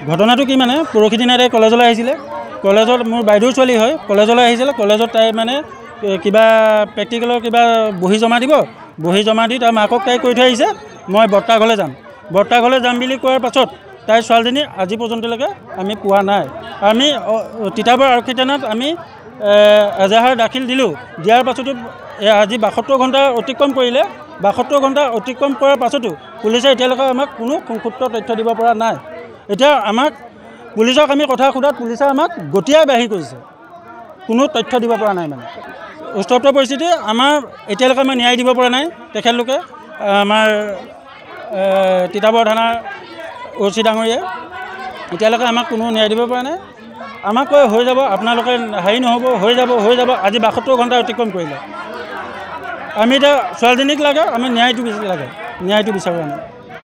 ঘটনাটো কি মানে পৰহি দিনা তাই কলেজলৈ আহিছিলে কলেজত মোৰ বাইদেউৰ ছোৱালী হয় কলেজলৈ আহিছিলে কলেজত তাই মানে কিবা প্ৰেক্টিকেলৰ কিবা বহি জমা দিব বহি জমা দি তাৰ মাকক তাই কৈ থৈ আহিছে মই বৰ্তা ঘৰলৈ যাম বুলি কোৱাৰ পাছত তাইৰ ছোৱালীজনী আজি পৰ্যন্তলৈকে আমি পোৱা নাই আমি তিতাবৰ আৰক্ষী থানাত আমি এজাহাৰ দাখিল দিলোঁ দিয়াৰ পাছতো আজি 72 ঘণ্টা অতিক্ৰম কৰিলে 72 ঘণ্টা অতিক্ৰম কৰাৰ পাছতো পুলিচে এতিয়ালৈকে আমাক কোনো সংক্ষিপ্ত তথ্য দিব পৰা নাই এতিয়া আমাক পুলিচক আমি কথা সোধাত পুলিচে আমাক গতিয়াই বাহিৰ কৰিছে কোনো তথ্য দিব পৰা নাই মানে উত্তপ্ত পৰিস্থিতি আমাৰ এতিয়ালৈকে আমি ন্যায় দিব পৰা নাই তেখেতলোকে আমাৰ তিতাবৰ থানাৰ অচি ডাঙৰীয়ে এতিয়ালৈকে আমাক কোনো ন্যায় দিব পৰা নাই আমাক কৈ হৈ যাব আপোনালোকে হেৰি নহ'ব হৈ যাব আজি 72 ঘণ্টা অতিক্ৰম কৰিলে আমি এতিয়া ছোৱালীজনীক লাগে আমি ন্যায়টো বিচাৰোঁ আমি